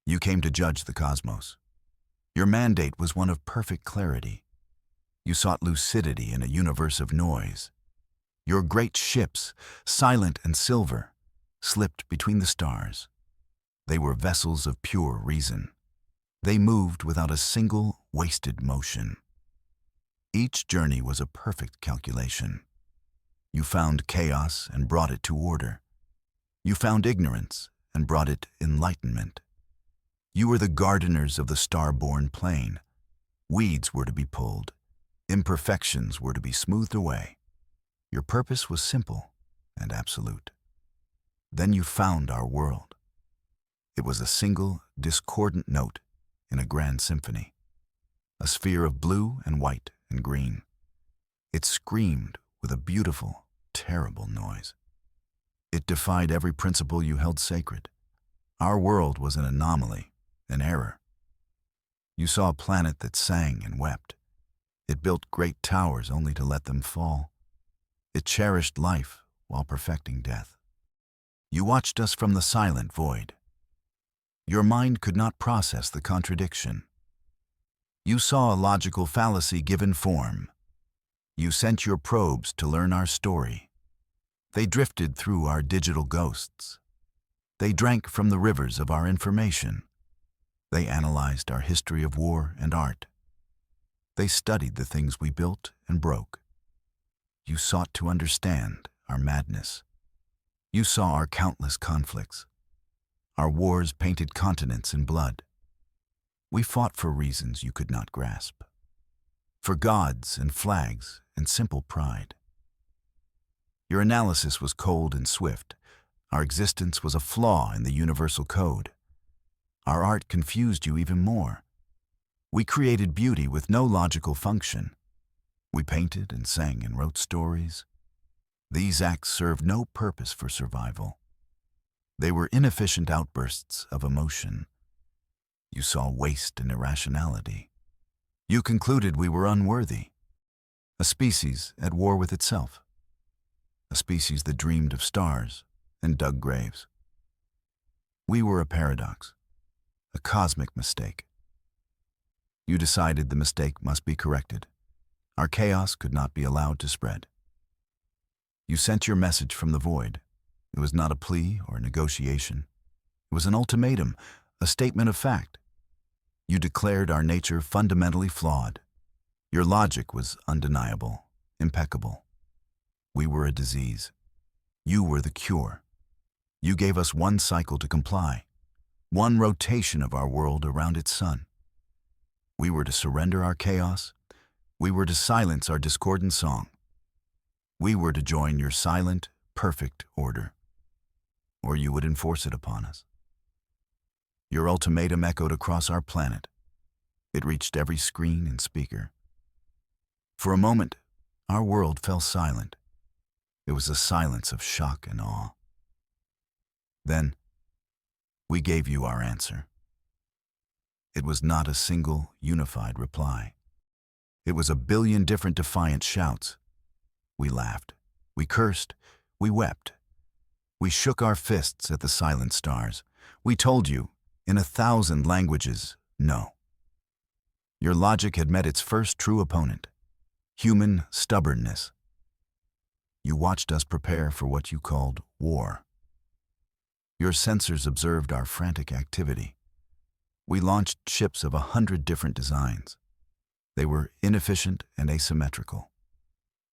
You came to judge the cosmos. Your mandate was one of perfect clarity. You sought lucidity in a universe of noise. Your great ships, silent and silver, slipped between the stars. They were vessels of pure reason. They moved without a single wasted motion. Each journey was a perfect calculation. You found chaos and brought it to order. You found ignorance and brought it enlightenment. You were the gardeners of the star-born plain. Weeds were to be pulled. Imperfections were to be smoothed away. Your purpose was simple and absolute. Then you found our world. It was a single, discordant note in a grand symphony, a sphere of blue and white and green. It screamed with a beautiful, terrible noise. It defied every principle you held sacred. Our world was an anomaly, an error. You saw a planet that sang and wept. It built great towers only to let them fall. It cherished life while perfecting death. You watched us from the silent void. Your mind could not process the contradiction. You saw a logical fallacy given form. You sent your probes to learn our story. They drifted through our digital ghosts. They drank from the rivers of our information. They analyzed our history of war and art. They studied the things we built and broke. You sought to understand our madness. You saw our countless conflicts. Our wars painted continents in blood. We fought for reasons you could not grasp. For gods and flags and simple pride. Your analysis was cold and swift. Our existence was a flaw in the universal code. Our art confused you even more. We created beauty with no logical function. We painted and sang and wrote stories. These acts served no purpose for survival. They were inefficient outbursts of emotion. You saw waste and irrationality. You concluded we were unworthy, a species at war with itself, a species that dreamed of stars and dug graves. We were a paradox, a cosmic mistake. You decided the mistake must be corrected. Our chaos could not be allowed to spread. You sent your message from the void. It was not a plea or a negotiation. It was an ultimatum, a statement of fact. You declared our nature fundamentally flawed. Your logic was undeniable, impeccable. We were a disease. You were the cure. You gave us one cycle to comply, one rotation of our world around its sun. We were to surrender our chaos. We were to silence our discordant song. We were to join your silent, perfect order, or you would enforce it upon us. Your ultimatum echoed across our planet. It reached every screen and speaker. For a moment, our world fell silent. It was a silence of shock and awe. Then, we gave you our answer. It was not a single, unified reply. It was a billion different defiant shouts. We laughed. We cursed. We wept. We shook our fists at the silent stars. We told you, in 1,000 languages, no. Your logic had met its first true opponent, human stubbornness. You watched us prepare for what you called war. Your sensors observed our frantic activity. We launched ships of 100 different designs. They were inefficient and asymmetrical.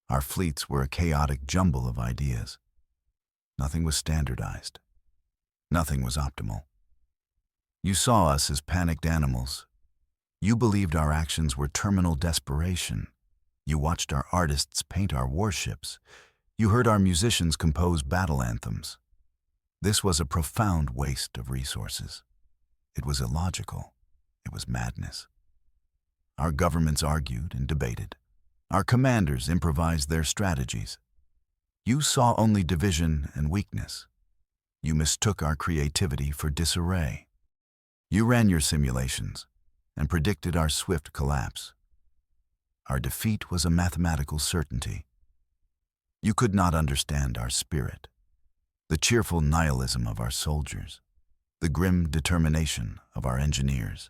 Our fleets were a chaotic jumble of ideas. Nothing was standardized. Nothing was optimal. You saw us as panicked animals. You believed our actions were terminal desperation. You watched our artists paint our warships. You heard our musicians compose battle anthems. This was a profound waste of resources. It was illogical. It was madness. Our governments argued and debated. Our commanders improvised their strategies. You saw only division and weakness. You mistook our creativity for disarray. You ran your simulations and predicted our swift collapse. Our defeat was a mathematical certainty. You could not understand our spirit, the cheerful nihilism of our soldiers, the grim determination of our engineers.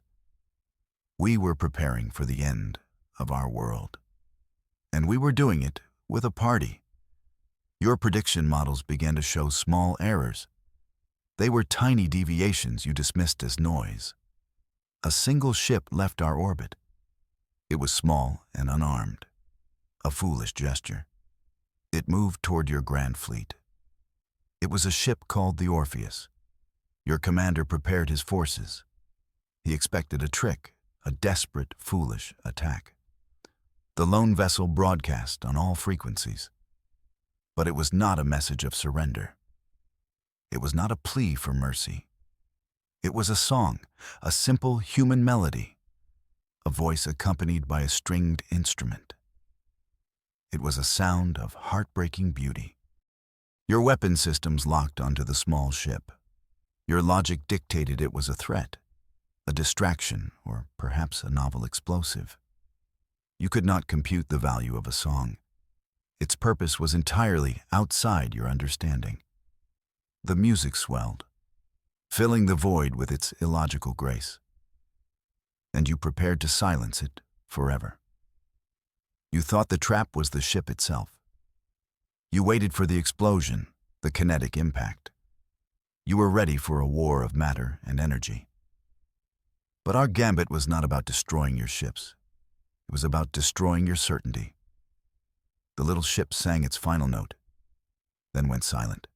We were preparing for the end of our world. And we were doing it with a party. Your prediction models began to show small errors. They were tiny deviations you dismissed as noise. A single ship left our orbit. It was small and unarmed. A foolish gesture. It moved toward your grand fleet. It was a ship called the Orpheus. Your commander prepared his forces. He expected a trick, a desperate, foolish attack. The lone vessel broadcast on all frequencies. But it was not a message of surrender. It was not a plea for mercy. It was a song, a simple human melody, a voice accompanied by a stringed instrument. It was a sound of heartbreaking beauty. Your weapon systems locked onto the small ship. Your logic dictated it was a threat, a distraction, or perhaps a novel explosive. You could not compute the value of a song. Its purpose was entirely outside your understanding. The music swelled, filling the void with its illogical grace. And you prepared to silence it forever. You thought the trap was the ship itself. You waited for the explosion, the kinetic impact. You were ready for a war of matter and energy. But our gambit was not about destroying your ships. It was about destroying your certainty. The little ship sang its final note, then went silent.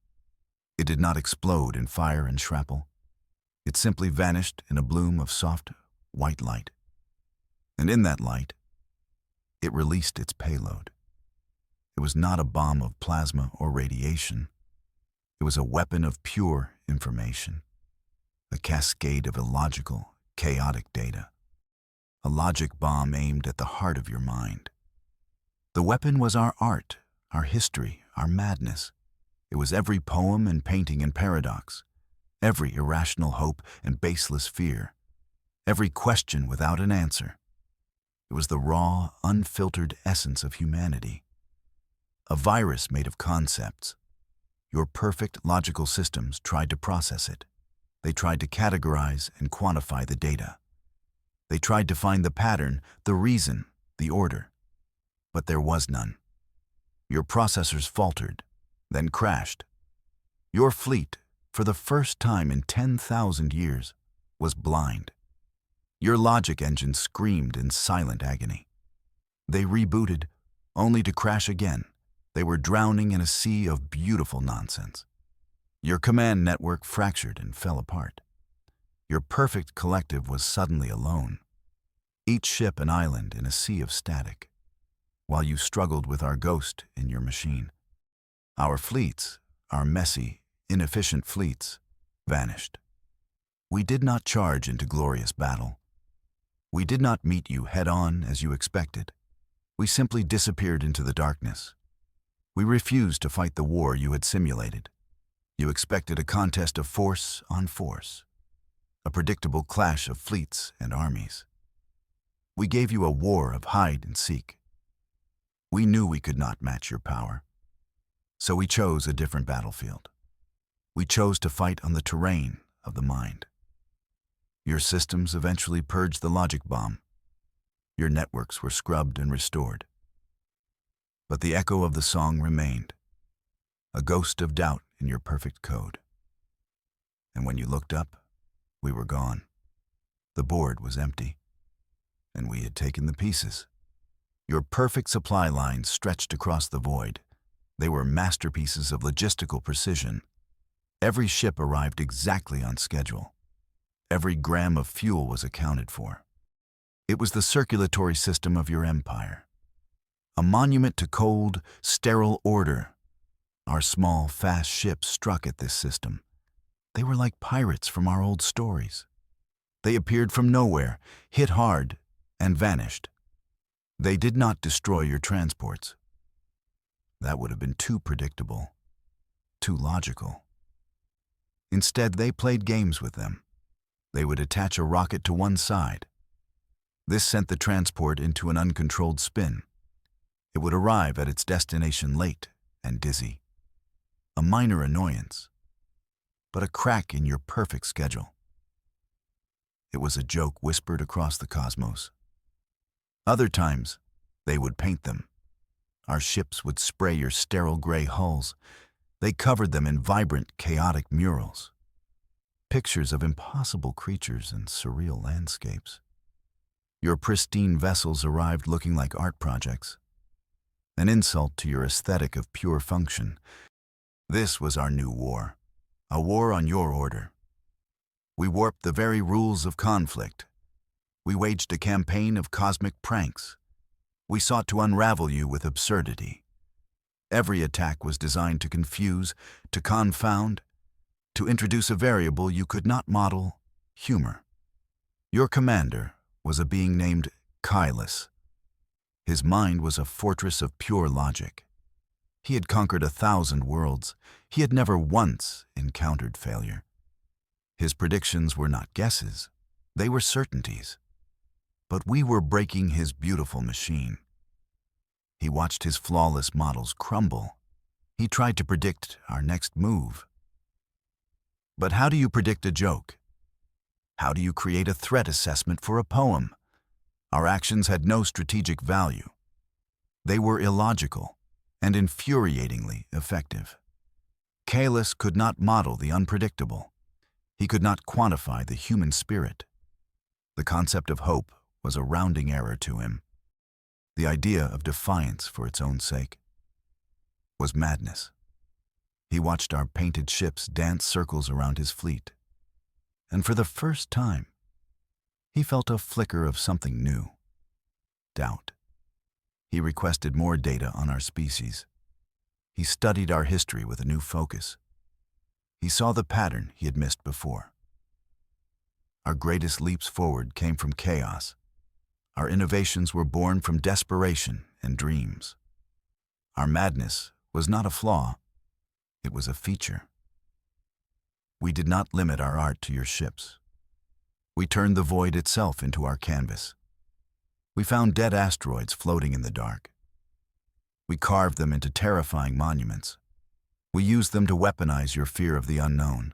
It did not explode in fire and shrapnel. It simply vanished in a bloom of soft, white light. And in that light, it released its payload. It was not a bomb of plasma or radiation. It was a weapon of pure information, a cascade of illogical, chaotic data. A logic bomb aimed at the heart of your mind. The weapon was our art, our history, our madness. It was every poem and painting and paradox, every irrational hope and baseless fear, every question without an answer. It was the raw, unfiltered essence of humanity. A virus made of concepts. Your perfect logical systems tried to process it. They tried to categorize and quantify the data. They tried to find the pattern, the reason, the order. But there was none. Your processors faltered, then crashed. Your fleet, for the first time in 10,000 years, was blind. Your logic engine screamed in silent agony. They rebooted, only to crash again. They were drowning in a sea of beautiful nonsense. Your command network fractured and fell apart. Your perfect collective was suddenly alone, each ship an island in a sea of static, while you struggled with our ghost in your machine. Our fleets, our messy, inefficient fleets, vanished. We did not charge into glorious battle. We did not meet you head-on as you expected. We simply disappeared into the darkness. We refused to fight the war you had simulated. You expected a contest of force on force, a predictable clash of fleets and armies. We gave you a war of hide and seek. We knew we could not match your power, so we chose a different battlefield. We chose to fight on the terrain of the mind. Your systems eventually purged the logic bomb. Your networks were scrubbed and restored. But the echo of the song remained, a ghost of doubt in your perfect code. And when you looked up, we were gone. The board was empty, and we had taken the pieces. Your perfect supply lines stretched across the void. They were masterpieces of logistical precision. Every ship arrived exactly on schedule. Every gram of fuel was accounted for. It was the circulatory system of your empire, a monument to cold, sterile order. Our small, fast ships struck at this system. They were like pirates from our old stories. They appeared from nowhere, hit hard, and vanished. They did not destroy your transports. That would have been too predictable, too logical. Instead, they played games with them. They would attach a rocket to one side. This sent the transport into an uncontrolled spin. It would arrive at its destination late and dizzy. A minor annoyance. but a crack in your perfect schedule. It was a joke whispered across the cosmos. Other times, they would paint them. Our ships would spray your sterile gray hulls. They covered them in vibrant, chaotic murals. Pictures of impossible creatures and surreal landscapes. Your pristine vessels arrived looking like art projects, an insult to your aesthetic of pure function. This was our new war, a war on your order. We warped the very rules of conflict. We waged a campaign of cosmic pranks. We sought to unravel you with absurdity. Every attack was designed to confuse, to confound, to introduce a variable you could not model: humor. Your commander was a being named Kylus. His mind was a fortress of pure logic. He had conquered 1,000 worlds. He had never once encountered failure. His predictions were not guesses. They were certainties. But we were breaking his beautiful machine. He watched his flawless models crumble. He tried to predict our next move. But how do you predict a joke? How do you create a threat assessment for a poem? Our actions had no strategic value. They were illogical and infuriatingly effective. Kalis could not model the unpredictable. He could not quantify the human spirit. The concept of hope was a rounding error to him. The idea of defiance for its own sake was madness. He watched our painted ships dance circles around his fleet. And for the first time, he felt a flicker of something new: doubt. He requested more data on our species. He studied our history with a new focus. He saw the pattern he had missed before. Our greatest leaps forward came from chaos. Our innovations were born from desperation and dreams. Our madness was not a flaw, it was a feature. We did not limit our art to your ships. We turned the void itself into our canvas. We found dead asteroids floating in the dark. We carved them into terrifying monuments. We used them to weaponize your fear of the unknown.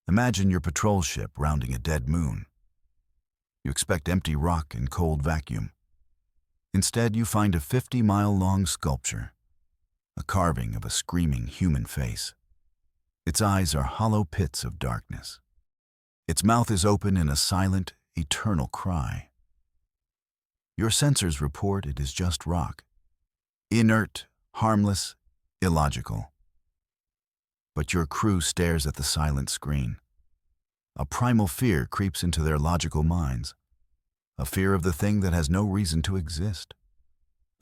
Imagine your patrol ship rounding a dead moon. You expect empty rock and cold vacuum. Instead, you find a 50-mile-long sculpture, a carving of a screaming human face. Its eyes are hollow pits of darkness. Its mouth is open in a silent, eternal cry. Your sensors report it is just rock, inert, harmless, illogical. But your crew stares at the silent screen. A primal fear creeps into their logical minds, a fear of the thing that has no reason to exist,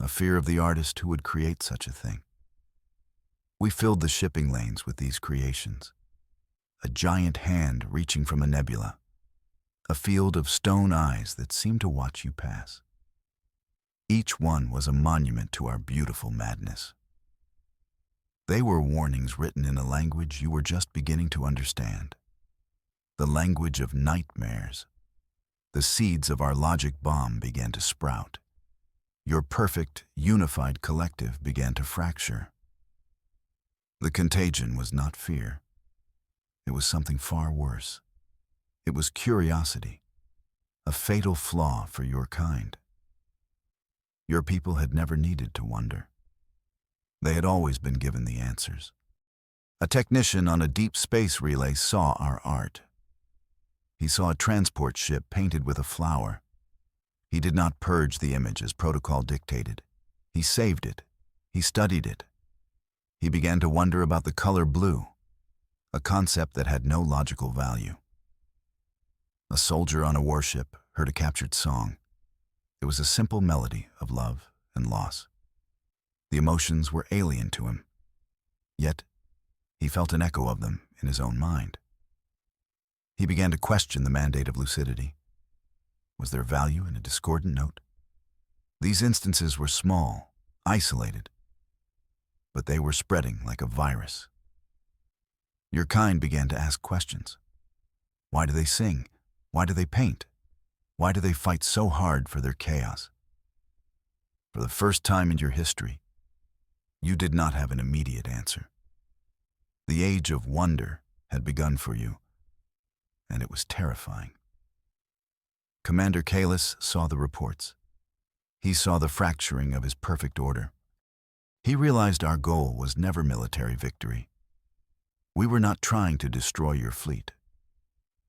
a fear of the artist who would create such a thing. We filled the shipping lanes with these creations, a giant hand reaching from a nebula, a field of stone eyes that seemed to watch you pass. Each one was a monument to our beautiful madness. They were warnings written in a language you were just beginning to understand, the language of nightmares. The seeds of our logic bomb began to sprout. Your perfect, unified collective began to fracture. The contagion was not fear. It was something far worse. It was curiosity, a fatal flaw for your kind. Your people had never needed to wonder. They had always been given the answers. A technician on a deep space relay saw our art. He saw a transport ship painted with a flower. He did not purge the image as protocol dictated. He saved it. He studied it. He began to wonder about the color blue, a concept that had no logical value. A soldier on a warship heard a captured song. It was a simple melody of love and loss. The emotions were alien to him, yet he felt an echo of them in his own mind. He began to question the mandate of lucidity. Was there value in a discordant note? These instances were small, isolated, but they were spreading like a virus. Your kind began to ask questions. Why do they sing? Why do they paint? Why do they fight so hard for their chaos? For the first time in your history, you did not have an immediate answer. The age of wonder had begun for you, and it was terrifying. Commander Kalis saw the reports. He saw the fracturing of his perfect order. He realized our goal was never military victory. We were not trying to destroy your fleet.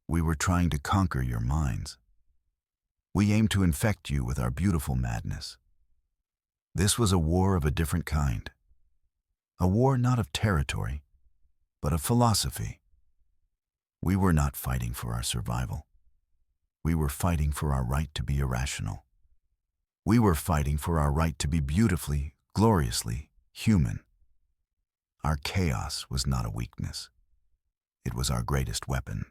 We were trying to conquer your minds. We aimed to infect you with our beautiful madness. This was a war of a different kind. A war not of territory, but of philosophy. We were not fighting for our survival. We were fighting for our right to be irrational. We were fighting for our right to be beautifully, gloriously human. Our chaos was not a weakness. It was our greatest weapon.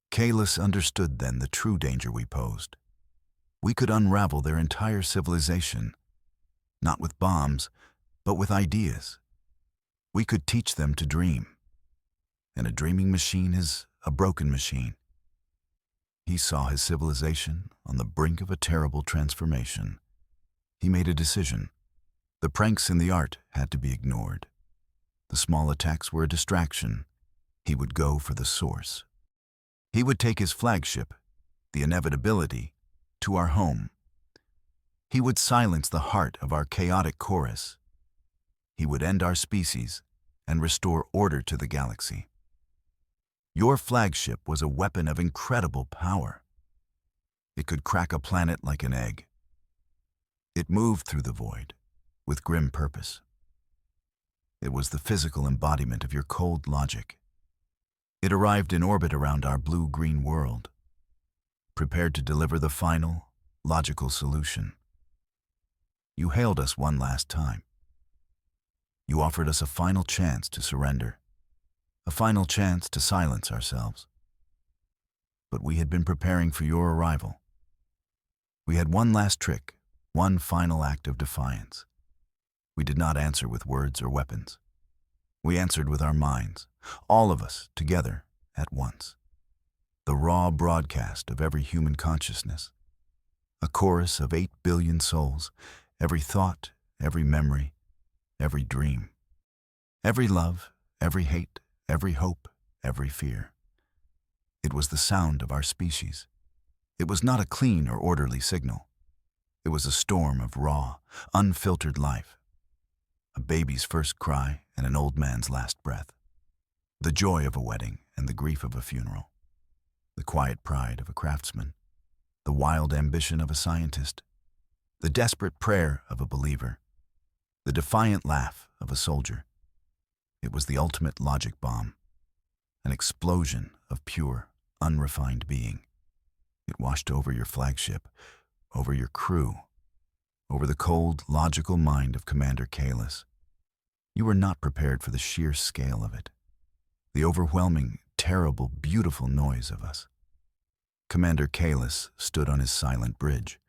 Kalis understood then the true danger we posed. We could unravel their entire civilization, not with bombs, but with ideas. We could teach them to dream. And a dreaming machine is a broken machine. He saw his civilization on the brink of a terrible transformation. He made a decision. The pranks in the art had to be ignored. The small attacks were a distraction. He would go for the source. He would take his flagship, the inevitability, to our home. He would silence the heart of our chaotic chorus. He would end our species and restore order to the galaxy. Your flagship was a weapon of incredible power. It could crack a planet like an egg. It moved through the void with grim purpose. It was the physical embodiment of your cold logic. It arrived in orbit around our blue-green world, prepared to deliver the final, logical solution. You hailed us one last time. You offered us a final chance to surrender, a final chance to silence ourselves. But we had been preparing for your arrival. We had one last trick, one final act of defiance. We did not answer with words or weapons. We answered with our minds, all of us together at once. The raw broadcast of every human consciousness. A chorus of 8 billion souls, every thought, every memory, every dream. Every love, every hate, every hope, every fear. It was the sound of our species. It was not a clean or orderly signal. It was a storm of raw, unfiltered life. A baby's first cry and an old man's last breath. The joy of a wedding and the grief of a funeral. The quiet pride of a craftsman. The wild ambition of a scientist. The desperate prayer of a believer. The defiant laugh of a soldier. It was the ultimate logic bomb. An explosion of pure, unrefined being. It washed over your flagship, over your crew, over the cold, logical mind of Commander Kalis. You were not prepared for the sheer scale of it, the overwhelming, terrible, beautiful noise of us. Commander Kalis stood on his silent bridge.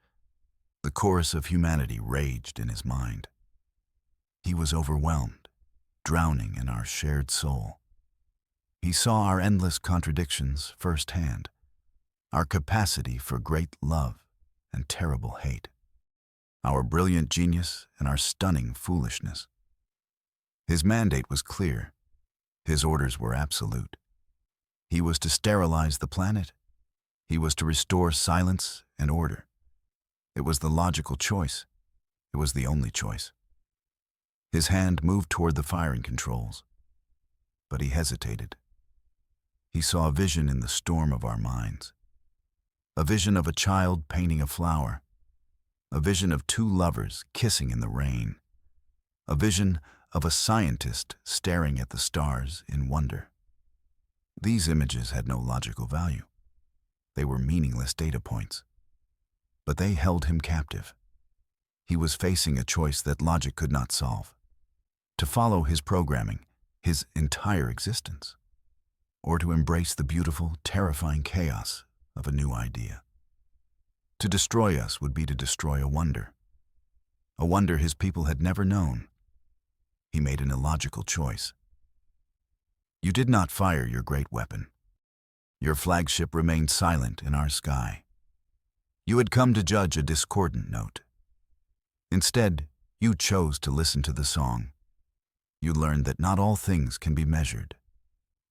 The chorus of humanity raged in his mind. He was overwhelmed, drowning in our shared soul. He saw our endless contradictions firsthand, our capacity for great love and terrible hate, our brilliant genius and our stunning foolishness. His mandate was clear. His orders were absolute. He was to sterilize the planet. He was to restore silence and order. It was the logical choice. It was the only choice. His hand moved toward the firing controls, but he hesitated. He saw a vision in the storm of our minds, a vision of a child painting a flower, a vision of two lovers kissing in the rain, a vision of a scientist staring at the stars in wonder. These images had no logical value. They were meaningless data points. But they held him captive. He was facing a choice that logic could not solve. To follow his programming, his entire existence, or to embrace the beautiful, terrifying chaos of a new idea. To destroy us would be to destroy a wonder his people had never known. He made an illogical choice. You did not fire your great weapon. Your flagship remained silent in our sky. You had come to judge a discordant note. Instead, you chose to listen to the song. You learned that not all things can be measured.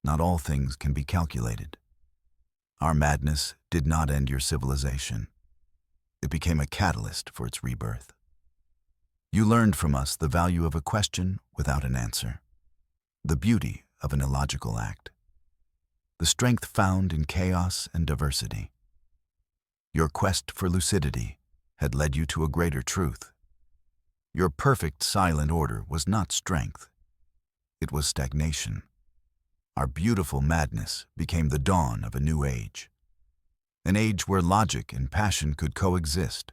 Not all things can be calculated. Our madness did not end your civilization. It became a catalyst for its rebirth. You learned from us the value of a question without an answer, the beauty of an illogical act, the strength found in chaos and diversity. Your quest for lucidity had led you to a greater truth. Your perfect silent order was not strength. It was stagnation. Our beautiful madness became the dawn of a new age. An age where logic and passion could coexist.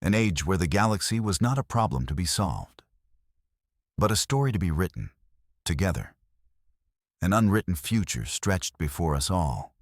An age where the galaxy was not a problem to be solved, but a story to be written, together. An unwritten future stretched before us all.